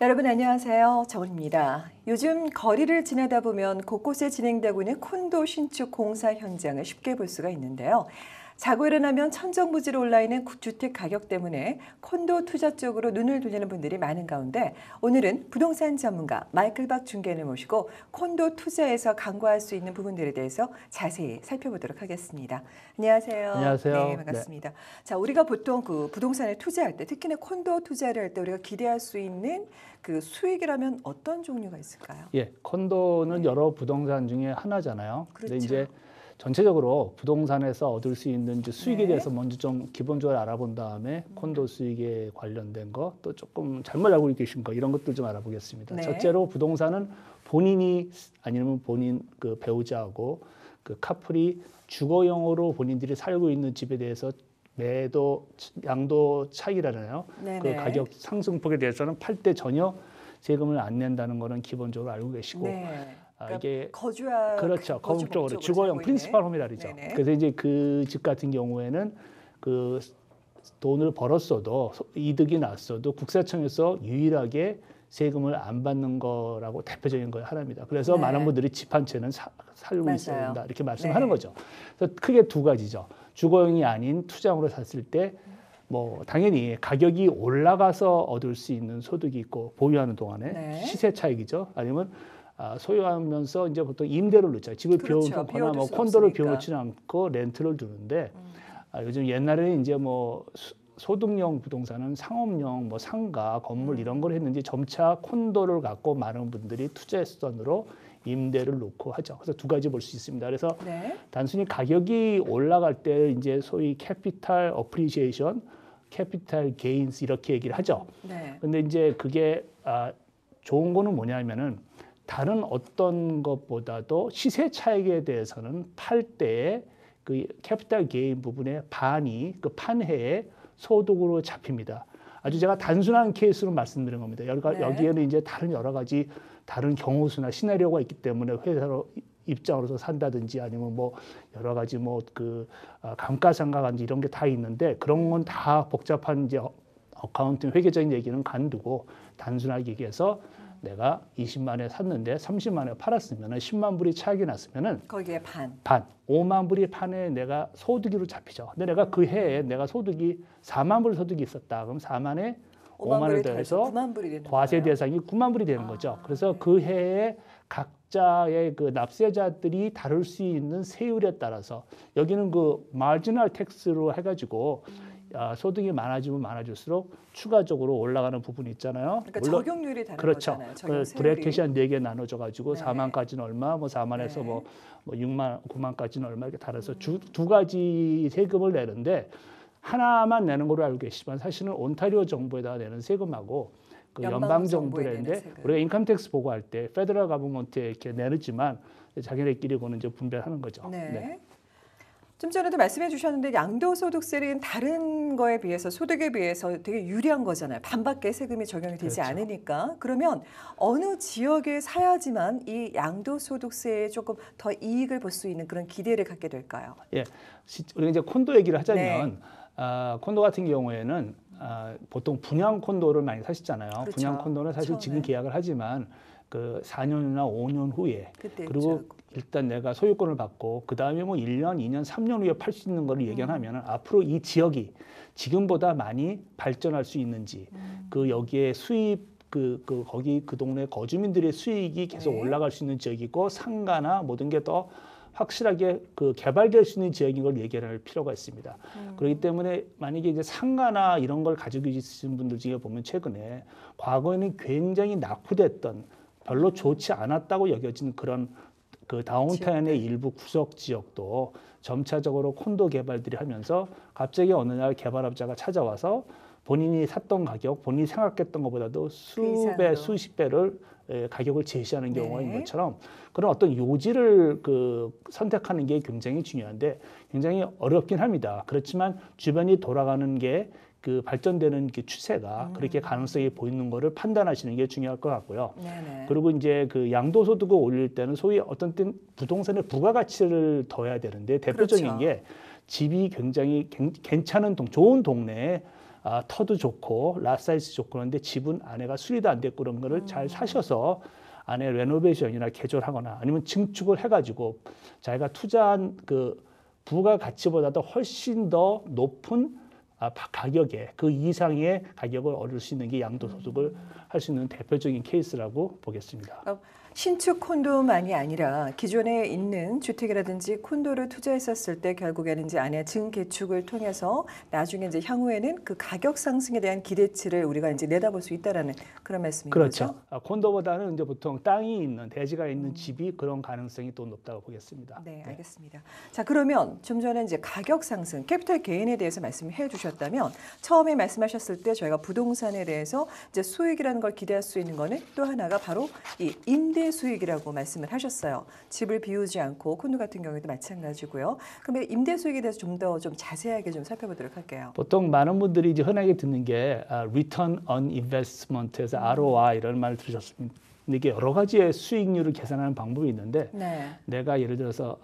여러분 안녕하세요. 정은입니다. 요즘 거리를 지나다 보면 곳곳에 진행되고 있는 콘도 신축 공사 현장을 쉽게 볼 수가 있는데요. 자고 일어나면 천정부지로 올라있는 주택 가격 때문에 콘도 투자 쪽으로 눈을 돌리는 분들이 많은 가운데 오늘은 부동산 전문가 마이클 박 중개인을 모시고 콘도 투자에서 간과할 수 있는 부분들에 대해서 자세히 살펴보도록 하겠습니다. 안녕하세요. 안녕하세요. 네, 반갑습니다. 네. 자, 우리가 보통 그 부동산에 투자할 때, 특히나 콘도 투자를 할 때 우리가 기대할 수 있는 그 수익이라면 어떤 종류가 있을까요? 예, 콘도는 여러 부동산 중에 하나잖아요. 그렇죠. 근데 이제 전체적으로 부동산에서 얻을 수 있는 이제 수익에 대해서 먼저 좀 기본적으로 알아본 다음에 콘도 수익에 관련된 거, 또 조금 잘못 알고 계신 거 이런 것들 좀 알아보겠습니다. 네. 첫째로 부동산은 본인이 아니면 본인 그 배우자하고 그 커플이 주거용으로 본인들이 살고 있는 집에 대해서 매도 양도 차익이라나요? 그 가격 상승폭에 대해서는 팔 때 전혀 세금을 안 낸다는 거는 기본적으로 알고 계시고 그러니까 이게 거주할 그렇죠. 거주적으로 주거용 프린시팔 홈이라죠. 그래서 이제 그 집 같은 경우에는 그 돈을 벌었어도 이득이 났어도 국세청에서 유일하게 세금을 안 받는 거라고 대표적인 거 하나입니다. 그래서 많은 분들이 집 한 채는 살고 있어야 된다 이렇게 말씀하는 거죠. 그래서 크게 두 가지죠. 주거용이 아닌 투자용으로 샀을 때 뭐 당연히 가격이 올라가서 얻을 수 있는 소득이 있고 보유하는 동안에 시세 차익이죠. 아니면 소유하면서 이제 보통 임대를 놓죠. 집을 비워놓거나 뭐 콘도를 비워놓지는 않고 렌트를 두는데 요즘 옛날에는 이제 뭐 소득용 부동산은 상업용 뭐 상가 건물 이런 걸 했는지 점차 콘도를 갖고 많은 분들이 투자 수단으로 임대를 놓고 하죠. 그래서 두 가지 볼 수 있습니다. 그래서 단순히 가격이 올라갈 때 이제 소위 캐피탈 어프리시에이션, 캐피탈 게인스 이렇게 얘기를 하죠. 근데 이제 그게 좋은 거는 뭐냐면은 다른 어떤 것보다도 시세 차익에 대해서는 팔 때에 그 캐피탈 게인 부분의 반이 그 판회의 소득으로 잡힙니다. 아주 제가 단순한 케이스로 말씀드린 겁니다. 여기에는 이제 다른 여러 가지 다른 경우수나 시나리오가 있기 때문에 회사로 입장으로서 산다든지 아니면 뭐 여러 가지 뭐 그 감가상각한지 이런 게 다 있는데 그런 건 다 복잡한 이제 어카운팅 회계적인 얘기는 간두고 단순하게 얘기해서 내가 20만에 샀는데 30만에 팔았으면은 10만 불이 차익이 났으면은 거기에 반 5만 불이 판에 내가 소득으로 잡히죠. 근데 내가 그 해에 내가 소득이 4만 불 소득이 있었다. 그럼 4만에 5만 불 더해서 과세 대상이 9만 불이 되는 거죠. 그래서 그 해에 각자의 그 납세자들이 다룰 수 있는 세율에 따라서 여기는 그 마지널 텍스로 해가지고 소득이 많아지면 많아질수록 추가적으로 올라가는 부분이 있잖아요. 그러니까 물론, 적용률이 다른 거잖아요. 그 브래켓이 한 4개 나눠져 가지고 4만까지는 얼마, 뭐 4만에서 뭐 6만, 9만까지는 얼마 이렇게 달아서 두 가지 세금을 내는데 하나만 내는 걸로 알고 계시지만 사실은 온타리오 정부에다 내는 세금하고 그 연방 정부에 내는데 우리가 인컴 텍스 보고할 때 페더럴 가버먼트에 이렇게 내는지만 자기네끼리 그거는 이제 분배하는 거죠. 좀 전에도 말씀해 주셨는데 양도소득세는 다른 거에 비해서 소득에 비해서 되게 유리한 거잖아요. 반밖에 세금이 적용이 되지 않으니까. 그러면 어느 지역에 사야지만 이 양도소득세에 조금 더 이익을 볼 수 있는 그런 기대를 갖게 될까요? 예, 우리가 이제 콘도 얘기를 하자면 콘도 같은 경우에는 보통 분양 콘도를 많이 사시잖아요. 분양 콘도는 사실 지금 계약을 하지만 그 4년이나 5년 후에 그리고 일단 내가 소유권을 받고 그 다음에 뭐 1년, 2년, 3년 후에 팔 수 있는 거를 얘기하면 앞으로 이 지역이 지금보다 많이 발전할 수 있는지 그 여기에 수입 거기 그 동네 거주민들의 수익이 계속 올라갈 수 있는 지역이고 상가나 모든 게 더 확실하게 그 개발될 수 있는 지역인 걸 얘기할 필요가 있습니다. 그렇기 때문에 만약에 이제 상가나 이런 걸 가지고 있으신 분들 중에 보면 최근에 과거에는 굉장히 낙후됐던 별로 좋지 않았다고 여겨진 그런 그 다운타운의 일부 구석 지역도 점차적으로 콘도 개발들이 하면서 갑자기 어느 날 개발업자가 찾아와서 본인이 샀던 가격, 본인이 생각했던 것보다도 수배, 수십 배를 가격을 제시하는 경우가 있는 것처럼 그런 어떤 요지를 선택하는 게 굉장히 중요한데 굉장히 어렵긴 합니다. 그렇지만 주변이 돌아가는 게 그 발전되는 그 추세가 그렇게 가능성이 보이는 거를 판단하시는 게 중요할 것 같고요. 그리고 이제 그 양도소득을 올릴 때는 소위 어떤 때 부동산의 부가가치를 더해야 되는데 대표적인 게 집이 굉장히 괜찮은 좋은 동네에 터도 좋고 라사이즈 좋고 그런데 집은 안에가 수리도 안 됐고 그런 거를 잘 사셔서 안에 레노베이션이나 개조하거나 아니면 증축을 해가지고 자기가 투자한 그 부가 가치보다도 훨씬 더 높은 가격에 그 이상의 가격을 얻을 수 있는 게 양도소득을 할 수 있는 대표적인 케이스라고 보겠습니다. 신축 콘도만이 아니라 기존에 있는 주택이라든지 콘도를 투자했었을 때 결국에는 이제 안에 증개축을 통해서 나중에 이제 향후에는 그 가격 상승에 대한 기대치를 우리가 이제 내다볼 수 있다라는 그런 말씀인 그렇죠. 거죠. 콘도보다는 이제 보통 땅이 있는 대지가 있는 집이 그런 가능성이 또 높다고 보겠습니다. 네, 알겠습니다. 자, 그러면 좀 전에 이제 가격 상승, 캐피탈 게인에 대해서 말씀해 주셨다면 처음에 말씀하셨을 때 저희가 부동산에 대해서 이제 수익이라는 걸 기대할 수 있는 거는 또 하나가 바로 이 임대 수익이라고 말씀을 하셨어요. 집을 비우지 않고 콘도 같은 경우에도 마찬가지고요. 그러면 임대 수익에 대해서 좀 더 좀 자세하게 좀 살펴보도록 할게요. 보통 많은 분들이 이제 흔하게 듣는 게 Return on Investment에서 ROI 이런 말을 들으셨습니다. 이게 여러 가지의 수익률을 계산하는 방법이 있는데 네. 내가 예를 들어서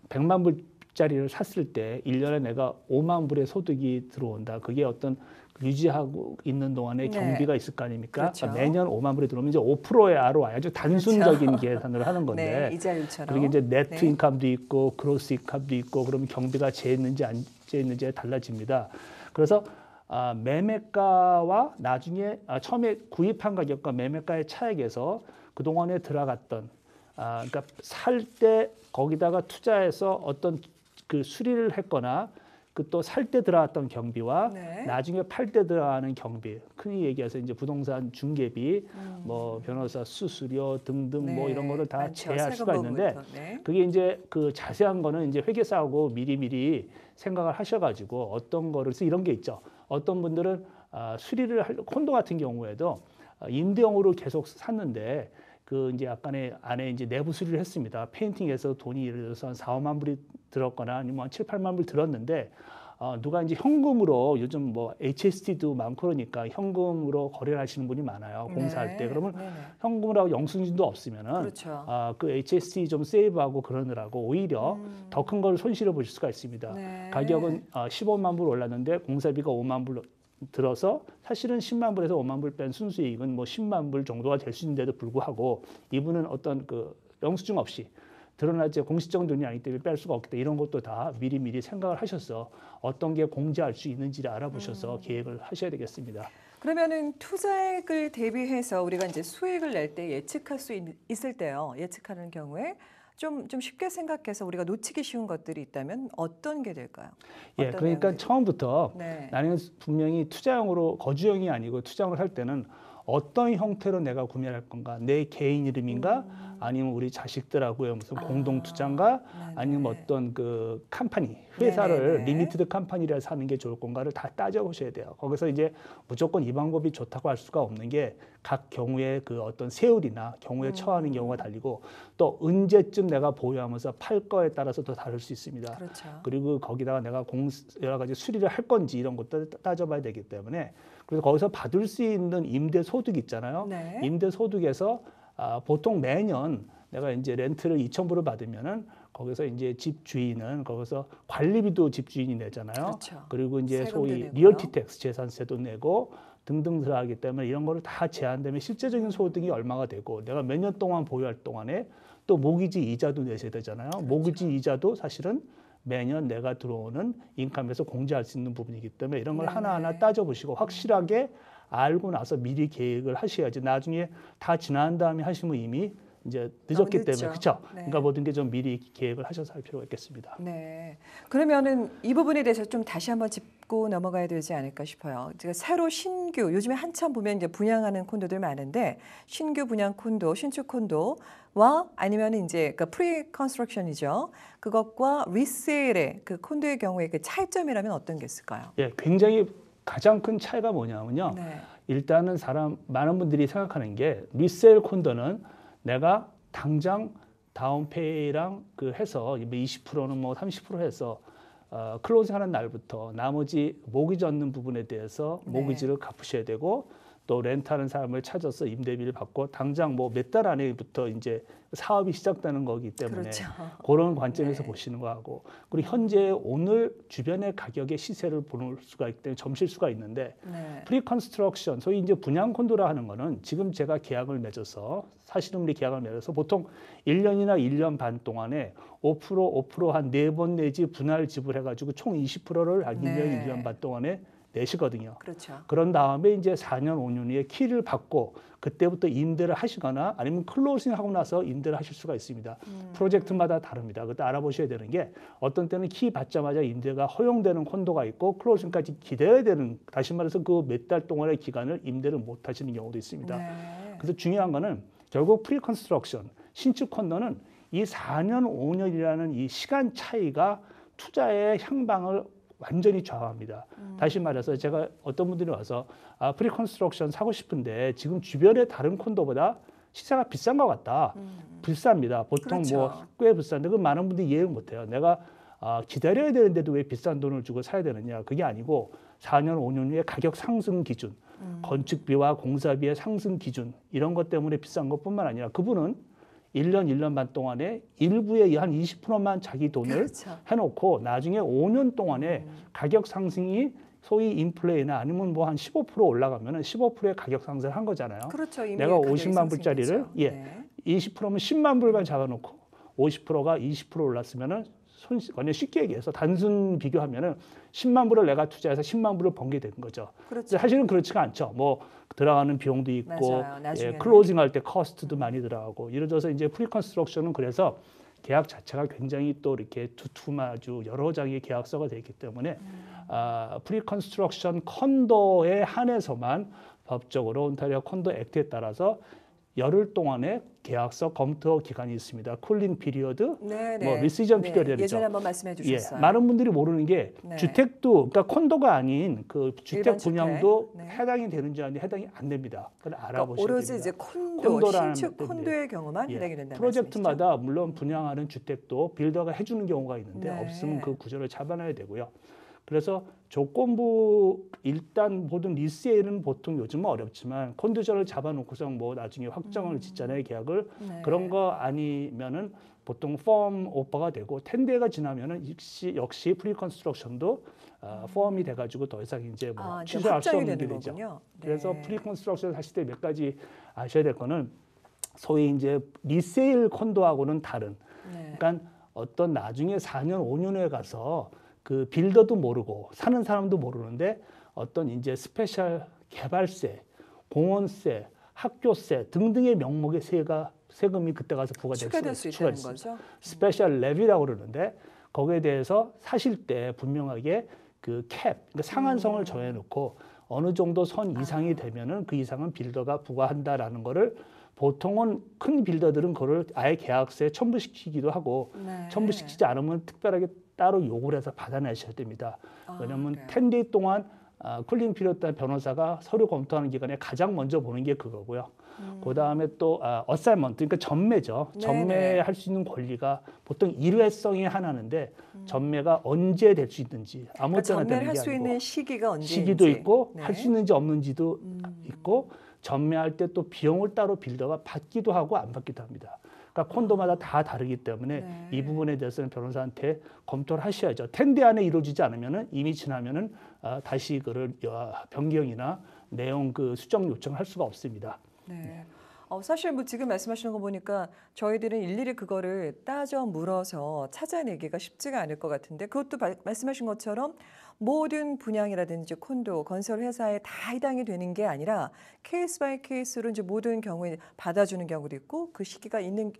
100만 불짜리를 샀을 때 1년에 내가 5만 불의 소득이 들어온다. 그게 어떤 유지하고 있는 동안에 네. 경비가 있을 거 아닙니까? 그렇죠. 매년 5만 불이 들어오면 이제 5%의 ROI 아주 단순적인 그렇죠. 계산을 하는 건데 네, 이자율처럼. 그리고 이제 네트 네. 인컴도 있고 그로스 인컴도 있고 그러면 경비가 재있는지 안 재있는지에 달라집니다. 그래서 매매가와 나중에 처음에 구입한 가격과 매매가의 차액에서 그동안에 들어갔던 그러니까 살 때 거기다가 투자해서 어떤 그 수리를 했거나 그 또 살 때 들어갔던 경비와 네. 나중에 팔 때 들어가는 경비, 흔히 얘기해서 이제 부동산 중개비, 뭐 변호사 수수료 등등 네. 뭐 이런 거를 다 많죠. 제할 수가 있는데 세금부부터. 네. 그게 이제 그 자세한 거는 이제 회계사하고 미리미리 생각을 하셔가지고 어떤 거를 그래서 이런 게 있죠. 어떤 분들은 수리를 할 콘도 같은 경우에도 임대용으로 계속 샀는데 그 이제 약간의 안에 이제 내부 수리를 했습니다. 페인팅해서 돈이 예를 들어서 한 4, 5만 불이 들었거나 아니면 한 7, 8만 불 들었는데 누가 이제 현금으로 요즘 뭐 HST도 많고 그러니까 현금으로 거래를 하시는 분이 많아요. 공사할 네. 때. 그러면 네네. 현금으로 영수증도 없으면은 그렇죠. 그 HST 좀 세이브하고 그러느라고 오히려 더 큰 걸 손실을 보실 수가 있습니다. 네. 가격은 15만 불 올랐는데 공사비가 5만 불 들어서 사실은 10만 불에서 5만 불 뺀 순수이익은 뭐 10만 불 정도가 될 수 있는데도 불구하고 이분은 어떤 그 영수증 없이 드러나지 공식적인 돈이 아니기 때문에 뺄 수가 없기 때문에 이런 것도 다 미리미리 생각을 하셔서 어떤 게 공제할 수 있는지를 알아보셔서 계획을 하셔야 되겠습니다. 그러면은 투자액을 대비해서 우리가 이제 수익을 낼 때 예측할 수 있을 때요. 예측하는 경우에 좀 쉽게 생각해서 우리가 놓치기 쉬운 것들이 있다면 어떤 게 될까요? 예, 어떤 그러니까 내용들이? 처음부터 네. 나는 분명히 투자용으로 거주용이 아니고 투자용으로 살 때는 어떤 형태로 내가 구매를 할 건가? 내 개인 이름인가? 아니면 우리 자식들하고의 무슨 공동 투자인가? 네네. 아니면 어떤 그 컴퍼니, 회사를 네네네. 리미티드 컴퍼니를 사는 게 좋을 건가를 다 따져보셔야 돼요. 거기서 이제 무조건 이 방법이 좋다고 할 수가 없는 게 각 경우에 그 어떤 세율이나 경우에 처하는 경우가 달리고 또 언제쯤 내가 보유하면서 팔 거에 따라서 더 다를 수 있습니다. 그렇죠. 그리고 거기다가 내가 여러 가지 수리를 할 건지 이런 것도 따져봐야 되기 때문에 그래서 거기서 받을 수 있는 임대 소득 있잖아요. 네. 임대 소득에서 보통 매년 내가 이제 렌트를 2,000불을 받으면은 거기서 이제 집 주인은 거기서 관리비도 집 주인이 내잖아요. 그렇죠. 그리고 이제 세금도 소위 내고요. 리얼티 텍스 재산세도 내고 등등 들어가기 때문에 이런 거를 다 제한되면 실제적인 소득이 얼마가 되고 내가 몇 년 동안 보유할 동안에 또 모기지 이자도 내셔야 되잖아요. 그렇죠. 모기지 이자도 사실은 매년 내가 들어오는 인컴에서 공제할 수 있는 부분이기 때문에 이런 걸 네네. 하나하나 따져보시고 확실하게 알고 나서 미리 계획을 하셔야지 나중에 다 지난 다음에 하시면 이미 이제 늦었기 너무 늦죠. 때문에 그렇죠. 네. 그러니까 모든 게 좀 미리 계획을 하셔서 할 필요가 있겠습니다. 네. 그러면은 이 부분에 대해서 좀 다시 한번 짚고 넘어가야 되지 않을까 싶어요. 제가 새로 신규 요즘에 한참 보면 이제 분양하는 콘도들 많은데 신규 분양 콘도, 신축 콘도와 아니면 이제 그 프리 컨스트럭션이죠. 그것과 리세일의 그 콘도의 경우에 그 차이점이라면 어떤 게 있을까요? 예, 굉장히 가장 큰 차이가 뭐냐면요. 네. 일단은 많은 분들이 생각하는 게 리세일 콘도는 내가 당장 다운페이랑 그 해서 20%는 뭐 30% 해서 클로징하는 날부터 나머지 모기지 얻는 부분에 대해서 네. 모기지를 갚으셔야 되고 또 렌트하는 사람을 찾아서 임대비를 받고 당장 뭐 몇 달 안에부터 이제 사업이 시작되는 거기 때문에 그렇죠. 그런 관점에서 네. 보시는 거하고 그리고 현재 오늘 주변의 가격의 시세를 볼 수가 있기 때문에 점실 수가 있는데 네. 프리컨스트럭션 소위 이제 분양 콘도라 하는 거는 지금 제가 계약을 맺어서 사실금리 계약을 맺어서 보통 1년이나 1년 반 동안에 5% 한 4번 내지 분할 지불해 가지고 총 20%를 한 1년, 네. 1년 반 동안에 내시거든요. 그렇죠. 그런 다음에 이제 4년, 5년 후에 키를 받고 그때부터 임대를 하시거나 아니면 클로징 하고 나서 임대를 하실 수가 있습니다. 프로젝트마다 다릅니다. 그때 알아보셔야 되는 게 어떤 때는 키 받자마자 임대가 허용되는 콘도가 있고 클로징까지 기다려야 되는 다시 말해서 그 몇 달 동안의 기간을 임대를 못 하시는 경우도 있습니다. 네. 그래서 중요한 거는 결국 프리컨스트럭션, 신축 콘도는 이 4년, 5년이라는 이 시간 차이가 투자의 향방을 완전히 좌우합니다. 다시 말해서 제가 어떤 분들이 와서 프리컨스트럭션 사고 싶은데 지금 주변의 다른 콘도보다 시세가 비싼 것 같다. 비쌉니다. 보통 그렇죠. 뭐 꽤 비싼데 그 많은 분들이 이해를 못해요. 내가 기다려야 되는데도 왜 비싼 돈을 주고 사야 되느냐. 그게 아니고 4년, 5년 후에 가격 상승 기준, 건축비와 공사비의 상승 기준 이런 것 때문에 비싼 것뿐만 아니라 그분은 1년, 1년 반 동안에 일부의 한 20%만 자기 돈을 그렇죠. 해놓고 나중에 5년 동안에 가격 상승이 소위 인플레이나 아니면 뭐 한 15% 올라가면은 15%의 가격 상승을 한 거잖아요. 그렇죠. 이미 내가 가격이 50만 불짜리를 상승이죠. 예, 네. 20%면 10만 불만 잡아놓고 50%가 20% 올랐으면은 그냥 쉽게 얘기해서 단순 비교하면은 10만 불을 내가 투자해서 10만 불을 번게 된 거죠. 그렇죠. 사실은 그렇지가 않죠. 뭐 들어가는 비용도 있고 맞아요. 나중에는. 클로징 할 때 커스트도 많이 들어가고 예를 들어서 이제 프리컨스트럭션은 그래서 계약 자체가 굉장히 또 이렇게 두툼하죠. 여러 장의 계약서가 되어 있기 때문에 프리컨스트럭션 컨도에 한해서만 법적으로 온타리오 컨도 액트에 따라서 열흘 동안의 계약서 검토 기간이 있습니다. 쿨링 피리어드, 네네. 뭐 리시전 네. 피리어드죠. 예전에 한번 말씀해 주셨어요. 많은 분들이 모르는 게 네. 주택도 그러니까 콘도가 아닌 그 주택 일반 주택. 분양도 네. 해당이 되는지 아닌지 해당이 안 됩니다. 그걸 그러니까 알아보셔야 오로지 됩니다. 이제 콘도, 콘도라는 신축 것들인데. 콘도의 경우만 예, 해당이 된다는 프로젝트마다 물론 분양하는 주택도 빌더가 해주는 경우가 있는데 네. 없으면 그 구조를 잡아놔야 되고요. 그래서 조건부 일단 모든 리세일은 보통 요즘은 어렵지만 컨디션을 잡아놓고서 뭐 나중에 확정을 짓잖아요 계약을 네. 그런 거 아니면은 보통 펌 오퍼가 되고 10대가 지나면은 역시 프리컨스트럭션도 펌이 돼가지고 더 이상 이제 뭐 이제 취소할 수 확정이 없는 게 되는 되죠. 거군요. 네. 그래서 프리컨스트럭션 하실 때 몇 가지 아셔야 될 거는 소위 이제 리세일 콘도하고는 다른. 네. 그러니까 어떤 나중에 4년, 5년 후에 가서 그 빌더도 모르고 사는 사람도 모르는데 어떤 이제 스페셜 개발세, 공원세, 학교세 등등의 명목의 세금이 그때 가서 부과될 추가될 수 있다는 거죠. 스페셜 레비라고 그러는데 거기에 대해서 사실 때 분명하게 그 캡, 그러니까 상한선을 정해놓고 어느 정도 선 이상이 되면은 그 이상은 빌더가 부과한다라는 거를 보통은 큰 빌더들은 그걸 아예 계약서에 첨부시키기도 하고 네. 첨부시키지 않으면 특별하게 따로 요구를 해서 받아내셔야 됩니다. 왜냐하면 그래요? 10데이 동안 쿨링 피리어드 때 변호사가 서류 검토하는 기간에 가장 먼저 보는 게 그거고요. 그다음에 또 어사이먼트, 그러니까 전매죠. 네네. 전매할 수 있는 권리가 보통 일회성이 하나인데 전매가 언제 될 수 있는지 아무 그러니까 때나 되는 전매를 게 할 수 아니고 있는 시기가 언제인지. 시기도 있고 네. 할 수 있는지 없는지도 있고 전매할 때 또 비용을 따로 빌더가 받기도 하고 안 받기도 합니다. 그러니까 콘도마다 다 다르기 때문에 네. 이 부분에 대해서는 변호사한테 검토를 하셔야죠. 10대 안에 이루어지지 않으면은 이미 지나면은 다시 그를 변경이나 내용 그 수정 요청을 할 수가 없습니다. 네. 사실 뭐 지금 말씀하시는 거 보니까 저희들은 일일이 그거를 따져 물어서 찾아내기가 쉽지가 않을 것 같은데 그것도 말씀하신 것처럼 모든 분양이라든지 콘도, 건설 회사에 다 해당이 되는 게 아니라 케이스 바이 케이스로 이제 모든 경우에 받아주는 경우도 있고 그 시기가 있는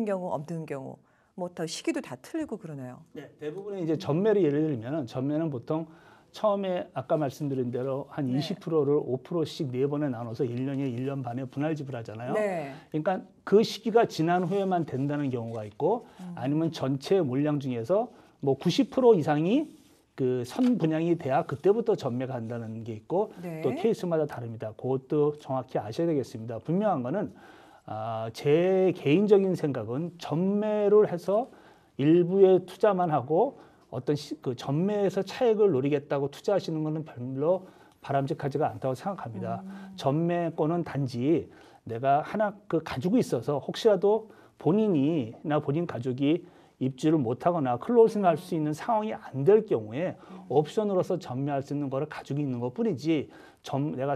경우 없는 경우 뭐 더 시기도 다 틀리고 그러나요? 네, 대부분의 이제 전매를 예를 들면은 전매는 보통 처음에 아까 말씀드린 대로 한 네. 20%를 5%씩 네 번에 나눠서 1년에 1년 반에 분할 지불하잖아요. 네. 그러니까 그 시기가 지난 후에만 된다는 경우가 있고 아니면 전체 물량 중에서 뭐 90% 이상이 그 선 분양이 돼야 그때부터 전매가 한다는 게 있고 네. 또 케이스마다 다릅니다. 그것도 정확히 아셔야 되겠습니다. 분명한 거는 제 개인적인 생각은 전매를 해서 일부에 투자만 하고 어떤 그 전매에서 차익을 노리겠다고 투자하시는 거는 별로 바람직하지가 않다고 생각합니다. 전매권은 단지 내가 하나 가지고 있어서 혹시라도 본인이나 본인 가족이 입주를 못하거나 클로징할 수 있는 상황이 안 될 경우에 옵션으로서 전매할 수 있는 거를 가지고 있는 것뿐이지 내가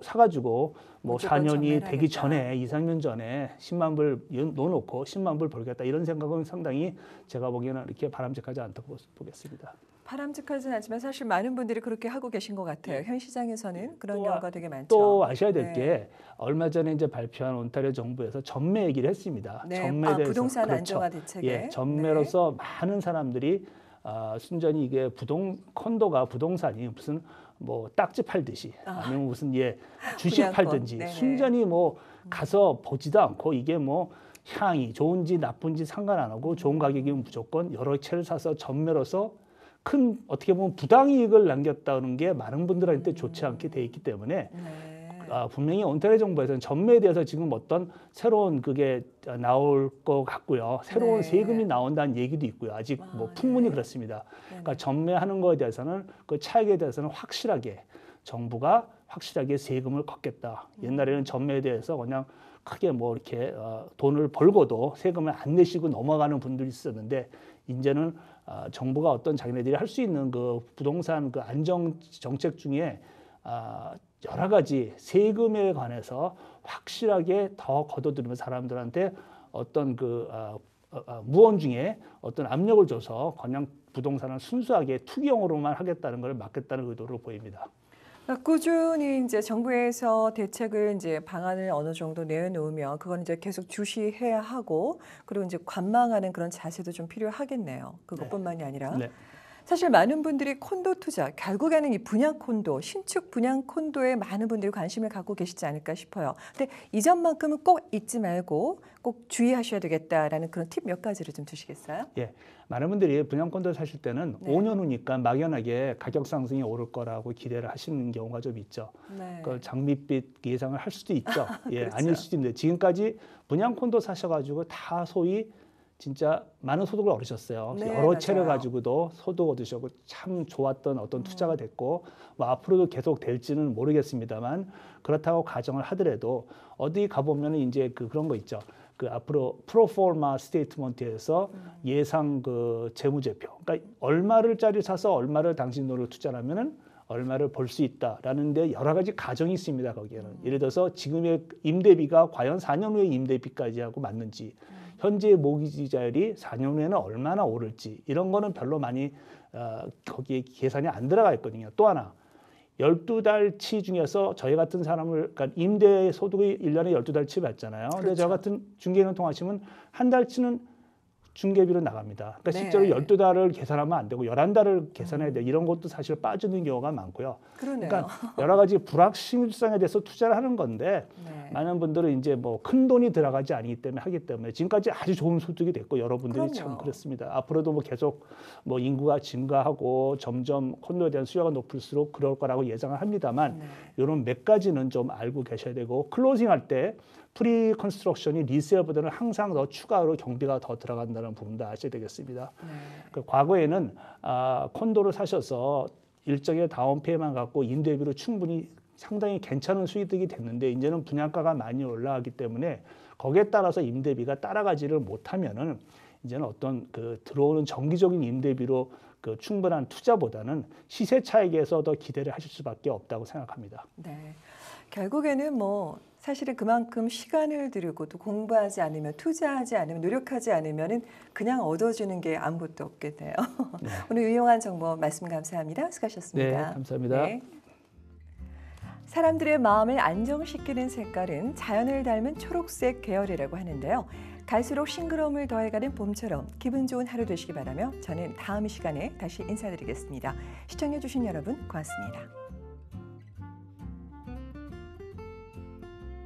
사가지고 4년이 되기 전에 2, 3년 전에 10만 불 넣어놓고 10만 불 벌겠다 이런 생각은 상당히 제가 보기에는 이렇게 바람직하지 않다고 보겠습니다. 바람직하지는 않지만 사실 많은 분들이 그렇게 하고 계신 것 같아요. 현 시장에서는 그런 경우가 되게 많죠. 또 아셔야 될 게 얼마 전에 이제 발표한 온타리오 정부에서 전매 얘기를 했습니다. 네. 전매에 대해서 부동산 안정화 대책에. 예, 전매로서 많은 사람들이 순전히 이게 콘도가 부동산이 무슨 딱지 팔듯이 아니면 무슨 주식 팔든지 순전히 가서 보지도 않고 이게 향이 좋은지 나쁜지 상관 안 하고 좋은 가격이면 무조건 여러 채를 사서 전매로서 큰 어떻게 보면 부당이익을 남겼다는 게 많은 분들한테 좋지 않게 돼 있기 때문에 분명히 온타리오 정부에서는 전매에 대해서 지금 어떤 새로운 그게 나올 것 같고요. 새로운 세금이 나온다는 얘기도 있고요. 아직 풍문이 그렇습니다. 그러니까 전매하는 거에 대해서는 그 차익에 대해서는 확실하게 정부가 확실하게 세금을 걷겠다. 옛날에는 전매에 대해서 그냥 크게 이렇게 돈을 벌고도 세금을 안 내시고 넘어가는 분들이 있었는데 이제는 정부가 어떤 자기네들이 할 수 있는 그 부동산 그 안정 정책 중에 여러 가지 세금에 관해서 확실하게 더 걷어들이면 사람들한테 어떤 무언 중에 어떤 압력을 줘서 그냥 부동산을 순수하게 투기용으로만 하겠다는 걸 막겠다는 의도로 보입니다. 꾸준히 이제 정부에서 대책을 이제 방안을 어느 정도 내놓으면 그건 이제 계속 주시해야 하고 그리고 이제 관망하는 그런 자세도 좀 필요하겠네요. 그것뿐만이 아니라 사실 많은 분들이 콘도 투자, 결국에는 이 분양 콘도, 신축 분양 콘도에 많은 분들이 관심을 갖고 계시지 않을까 싶어요. 근데 이 점만큼은 꼭 잊지 말고 꼭 주의하셔야 되겠다라는 그런 팁 몇 가지를 좀 주시겠어요? 예, 많은 분들이 분양 콘도 사실 때는 5년 후니까 막연하게 가격 상승이 오를 거라고 기대를 하시는 경우가 좀 있죠. 그 장밋빛 예상을 할 수도 있죠. 예, 그렇죠. 아닐 수도 있는데 지금까지 분양 콘도 사셔가지고 다 소위 진짜 많은 소득을 얻으셨어요. 여러 채를 가지고도 소득 얻으셨고 참 좋았던 어떤 투자가 됐고 앞으로도 계속 될지는 모르겠습니다만 그렇다고 가정을 하더라도 어디 가보면 이제 그런 거 있죠. 앞으로 프로포마 스테이트먼트에서 예상 재무제표. 그러니까 얼마를짜리 사서 얼마를 당신 돈으로 투자하면은 얼마를 벌 수 있다라는데 여러 가지 가정이 있습니다. 거기에는 예를 들어서 지금의 임대비가 과연 4년 후의 임대비까지 하고 맞는지. 현재 모기지자율이 4년 후에는 얼마나 오를지 이런 거는 별로 많이 거기에 계산이 안 들어가 있거든요. 또 하나 12달치 중에서 저희 같은 사람을 그러니까 임대 소득이 1년에 12달치 받잖아요. 근데 저 같은 중개인을 통하시면 한 달치는 중개비로 나갑니다. 그러니까 실제로 12달을 계산하면 안 되고 11달을 계산해야 돼요. 이런 것도 사실 빠지는 경우가 많고요. 그러네요. 그러니까 여러 가지 불확실성에 대해서 투자를 하는 건데 많은 분들은 이제 큰 돈이 들어가지 않기 때문에 하기 때문에 지금까지 아주 좋은 소득이 됐고 여러분들이 참 그렇습니다. 앞으로도 계속 인구가 증가하고 점점 콘도에 대한 수요가 높을수록 그럴 거라고 예상을 합니다만 이런 몇 가지는 좀 알고 계셔야 되고 클로징할 때 프리 컨스트럭션이 리세일보다는 항상 더 추가로 경비가 더 들어간다는 부분도 아셔야 되겠습니다. 과거에는 콘도를 사셔서 일정의 다운페이만 갖고 임대비로 충분히 상당히 괜찮은 수익이 됐는데 이제는 분양가가 많이 올라가기 때문에 거기에 따라서 임대비가 따라가지를 못하면은 이제는 어떤 들어오는 정기적인 임대비로 충분한 투자보다는 시세 차익에서 더 기대를 하실 수밖에 없다고 생각합니다. 네, 결국에는 사실은 그만큼 시간을 들이고 또 공부하지 않으면 투자하지 않으면 노력하지 않으면은 그냥 얻어주는 게 아무것도 없겠네요. 오늘 유용한 정보 말씀 감사합니다. 수고하셨습니다. 네, 감사합니다. 사람들의 마음을 안정시키는 색깔은 자연을 닮은 초록색 계열이라고 하는데요. 갈수록 싱그러움을 더해가는 봄처럼 기분 좋은 하루 되시기 바라며 저는 다음 시간에 다시 인사드리겠습니다. 시청해주신 여러분 고맙습니다.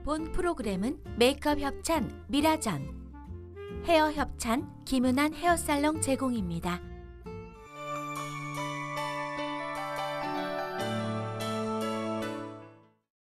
본 프로그램은 메이크업 협찬 미라전, 헤어 협찬 김은한 헤어살롱 제공입니다.